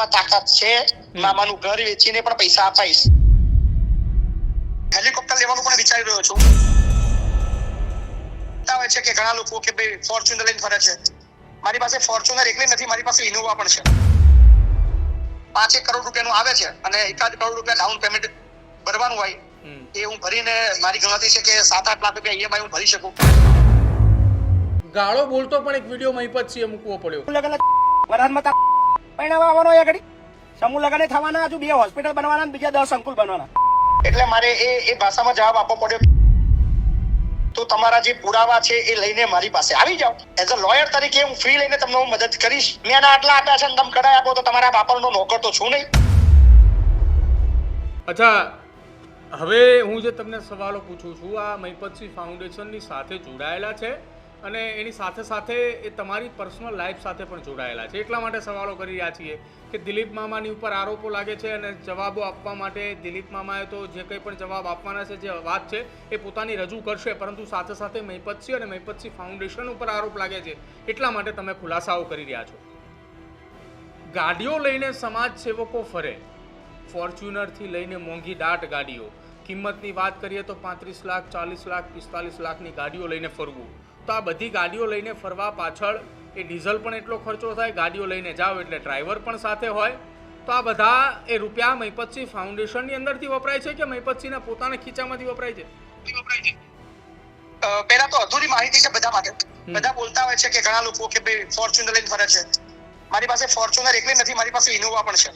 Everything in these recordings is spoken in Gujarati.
મારામાં તાકાત છે, મામાનું ઘર વેચીને પણ પૈસા અપાઈશ. હેલિકોપ્ટર લેવાનું પણ વિચારી રહ્યો છું. બતાવે છે કે ઘણા લોકો કે ભાઈ ફોર્ચ્યુનર લઈને ફરે છે. મારી પાસે ફોર્ચ્યુનર એકલી નથી, મારી પાસે ઇનોવા પણ છે. 5 કરોડ રૂપિયાનું આવે છે અને 1 કરોડ રૂપિયા ડાઉન પેમેન્ટ ભરવાનું હોય એ હું ભરીને મારી ગણતરી છે કે 7-8 લાખ રૂપિયા ઈએમઆઈ હું ભરી શકું. ગાળો બોલતો પણ એક વિડીયો મહિપતસિંહે મૂકવો પડ્યો. વરાદમાં પૈણાવા આવવાનો એ ઘડી સમૂહ લગને થવાના, હજુ 2 હોસ્પિટલ બનવાના અને બીજા 10 અંકુલ બનવાના. એટલે મારે એ ભાષામાં જવાબ આપવો પડ્યો. તો તમારા જે પુરાવા છે એ લઈને મારી પાસે આવી જાઓ. એઝ અ લોયર તરીકે હું ફી લઈને તમને હું મદદ કરીશ. મેં આના આટલા આપ્યા છે અને તમે કડાઈ આપો તો તમારા બાપાનો નોકર તો છું નહીં. અચ્છા, હવે હું જે તમને સવાલો પૂછું છું, આ મહિપતસિંહ ફાઉન્ડેશનની સાથે જોડાયેલા છે અને એની સાથે સાથે એ તમારી પર્સનલ લાઈફ સાથે પણ જોડાયેલા છે. એટલા માટે સવાલો કરી રહ્યા છીએ કે દિલીપ મામાની ઉપર આરોપો લાગે છે અને જવાબો આપવા માટે દિલીપ મામાએ તો જે કંઈ પણ જવાબ આપવાના છે, જે વાત છે એ પોતાની રજૂ કરશે, પરંતુ સાથે સાથે મહિપતસિંહ અને મહિપતસિંહ ફાઉન્ડેશન ઉપર આરોપ લાગે છે. એટલા માટે તમે ખુલાસાઓ કરી રહ્યા છો. ગાડીઓ લઈને સમાજ સેવકો ફરે, ફોર્ચ્યુનરથી લઈને મોંઘી દાટ ગાડીઓ, કિંમતની વાત કરીએ તો 35 લાખ, 40 લાખ, 45 લાખની ગાડીઓ લઈને ફરવું. તો આ બધી ગાડીઓ લઈને ફરવા પાછળ એ ડીઝલ પણ એટલો ખર્ચો થાય, ગાડીઓ લઈને જાઓ એટલે ડ્રાઈવર પણ સાથે હોય. તો આ બધા એ રૂપિયા મહિપતસિંહ ફાઉન્ડેશનની અંદરથી વપરાય છે કે મહિપતસિંહના પોતાના ખીચામાંથી વપરાય છે? પહેલા તો અધૂરી માહિતી છે બધા માટે. બધા બોલતા હોય છે કે ઘણા લોકો કે ભાઈ ફોર્ચ્યુનર લઈને ફરે છે. મારી પાસે ફોર્ચ્યુનર એકલી નથી, મારી પાસે ઇનોવા પણ છે.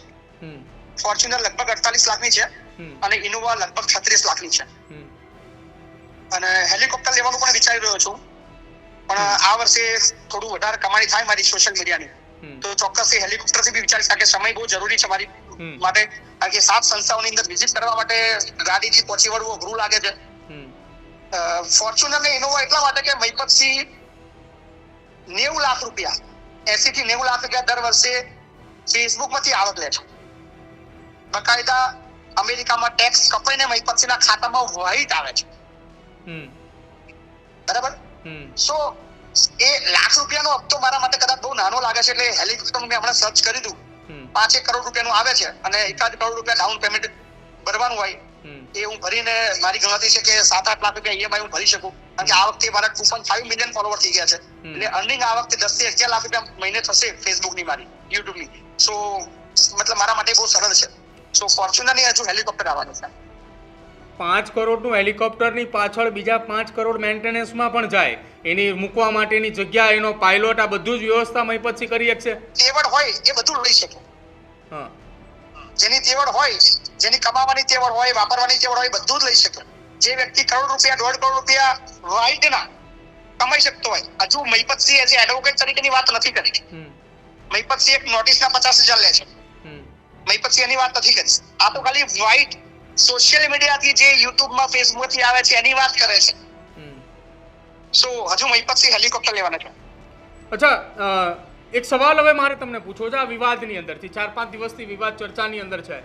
ફોર્ચ્યુનર લગભગ 48 લાખની છે અને ઇનોવા લગભગ 36 લાખની છે. અને હેલિકોપ્ટર લેવાનું પણ વિચારી રહ્યો છું, પણ આ વર્ષે થોડું વધારે કમાણી થાય મારી સોશિયલ મીડિયાની તો ચોક્કસ એ હેલિકોપ્ટરથી બી વિચારી શકે. સમય બહુ જરૂરી છે મારી માટે, કારણ કે 7 સંસ્થાઓની અંદર વિઝિટ કરવા માટે ગાડીથી પહોંચી વળવું અઘરું લાગે છે. ફોર્ચ્યુનર ને ઇનોવા એટલા માટે કે મહિપતસિંહ 90 લાખ રૂપિયા, 80 થી 90 લાખ રૂપિયા દર વર્ષે ફેસબુકમાંથી આવક લે છે. બકાયદા અમેરિકામાં ટેક્સ કપાઈને મહિપતસિંહના ખાતામાં વ્હાઇટ આવે છે. બરાબર? સો એ લાખ રૂપિયાનો હપ્તો મારા માટે કદાચ બહુ નાનો લાગે છે, એટલે હેલિકોપ્ટર મેં હમણાં સર્ચ કરી દઉં. 5 કરોડ રૂપિયાનું આવે છે અને 1 કરોડ રૂપિયા ડાઉન પેમેન્ટ ભરવાનું હોય એ હું ભરીને મારી ગણતરી છે કે 7-8 લાખ રૂપિયા ઈએમઆઈ હું ભરી શકું. કારણ કે આ વખતે મારા 2.5 મિલિયન ફોલોવર થઈ ગયા છે, એટલે અર્નિંગ આ વખતે 10 થી 11 લાખ રૂપિયા મહિને થશે ફેસબુકની, મારી યુટ્યુબની. સો મતલબ મારા માટે બહુ સરળ છે. સો ફોર્ચ્યુનરની હજુ હેલિકોપ્ટર આવવાનું છે. 5 કરોડનું હેલિકોપ્ટરની પાછળ બીજા 5 કરોડ મેન્ટેનન્સમાં પણ જાય, એની મૂકવા માટેની જગ્યા, એનો પાયલોટ, આ બધું જ વ્યવસ્થા મહિપતસિંહ કરી શકશે. તેવડ હોય એ બધું લઈ શકે. જેની તેવડ હોય, જેની કમાવાની તેવડ હોય, વાપરવાની તેવડ હોય, બધું જ લઈ શકે. જે વ્યક્તિ કરોડ રૂપિયા, 1.5 કરોડ રૂપિયા વાઇટ ના કમાઈ શકતો હોય, હજુ મહિપતસિંહ એઝ એડવોકેટ તરીકેની વાત નથી કરી. મહિપતસિંહ એક નોટિસના 50,000 લે છે. મહિપતસિંહ એની વાત નથી કરી. આ તો ખાલી વાઇટ સોશિયલ મીડિયાથી, જે યુટ્યુબમાં, ફેસબુકથી આવે છે એની વાત કરે છે. સો હજુ મહિપતસિંહ હેલિકોપ્ટર લેવાના છે. અચ્છા, એક સવાલ હવે મારે તમને પૂછવો છે. આ વિવાદની અંદરથી 4-5 દિવસથી વિવાદ ચર્ચાની અંદર છે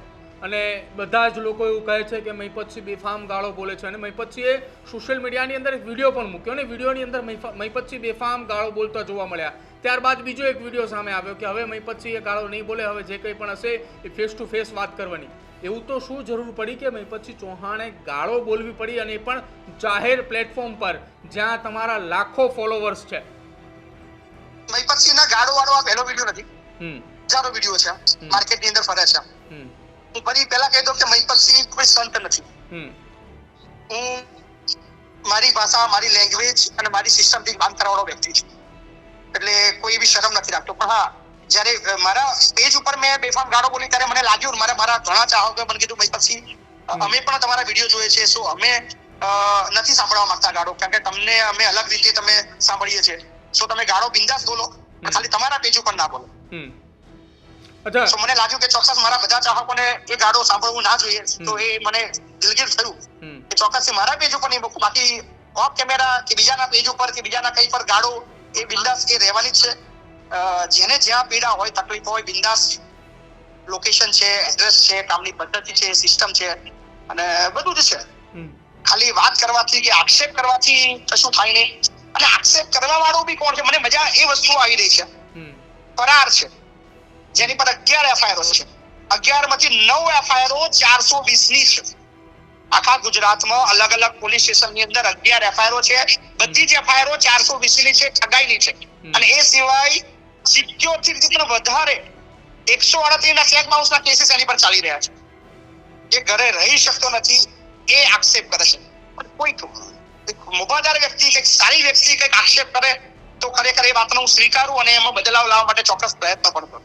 અને બધા જ લોકો એવું કહે છે કે મહિપતસિંહ બેફામ ગાળો બોલે છે અને મહિપતસિંહે સોશિયલ મીડિયાની અંદર એક વિડીયો પણ મૂક્યો અને વિડીયોની અંદર મહિપતસિંહ બેફામ ગાળો બોલતા જોવા મળ્યા. ત્યારબાદ બીજો એક વિડીયો સામે આવ્યો કે હવે મહિપતસિંહ એ ગાળો નહીં બોલે, હવે જે કંઈ પણ હશે એ ફેસ ટુ ફેસ વાત કરવાની. એવું તો શું જરૂર પડી કે મહિપતસિંહ ચૌહાણે ગાળો બોલવી પડી, અને એ પણ જાહેર પ્લેટફોર્મ પર જ્યાં તમારા લાખો ફોલોવર્સ છે? મહિપતસિંહના ગાળો વાળો આ પહેલો વિડીયો નથી, હજારો વિડીયો છે માર્કેટની અંદર ફરે છે. હું ફરી પહેલા કહી દઉં કે મહિપતસિંહ કોઈ સંત નથી. હું મારી ભાષા, મારી લેંગ્વેજ અને મારી સિસ્ટમથી કામ કરવાવાળો વ્યક્તિ છું, એટલે કોઈ એવી શરમ નથી રાખતો. પણ હા, જ્યારે મારા પેજ ઉપર મેં બેફામ ગાળો બોલી ત્યારે મને લાગ્યું, મારા ઘણા ચાહકોએ મને કીધું મહિપતસિંહ અમે પણ તમારા વિડીયો જોઈએ છે, સો અમે નથી સાંભળવા માંગતા ગાળો, કારણ કે તમને અમે અલગ રીતે તમે સાંભળીએ છીએ. સો તમે ગાળો બિંદાસ બોલો, ખાલી તમારા પેજ ઉપર ના બોલો. સો મને લાગ્યું કે ચોક્કસ મારા બધા ચાહકોને એ ગાળો સાંભળવું ના જોઈએ, તો એ મને દિલગીર થયું કે ચોક્કસ મારા પેજ ઉપર નહીં મૂકું, બાકી ઓફ કેમેરા કે બીજાના પેજ ઉપર કે બીજાના કઈ પર ગાળો એ બિંદાસ એ રહેવાની જ છે. જેને જ્યાં પીડા હોય, તકલીફ હોય, બિંદાસ લોકેશન છે, એડ્રેસ છે, કામની પદ્ધતિ છે, સિસ્ટમ છે અને બધું જ છે. ખાલી વાત કરવાથી કે આક્ષેપ કરવાથી કશું થાય નહીં. અને આક્ષેપ કરવા વાળો બી કોણ છે? મને મજા એ વસ્તુ આવી રહી છે, ફરાર છે. જેની પર 11 એફઆઈઆર છે. 11 માંથી 9 એફઆઈઆર 420 ની છે. આખા ગુજરાતમાં અલગ અલગ પોલીસ સ્ટેશનની અંદર 11 એફઆઈઆર છે. બધી જ એફઆઈઆર 420 ની છે, ઠગાઈની છે. અને એ સિવાય 77 થી વધારે 138 ના ચેક બાઉન્સના કેસીસ એની પર ચાલી રહ્યા છે. એ ઘરે રહી શકતો નથી એ આક્ષેપ કરે છે. કોઈ મોભાદાર વ્યક્તિ કંઈક સારી વ્યક્તિ કંઈક આક્ષેપ કરે તો ખરેખર એ વાતનો હું સ્વીકારું અને એમાં બદલાવ લાવવા માટે ચોક્કસ પ્રયત્ન પણ કરું.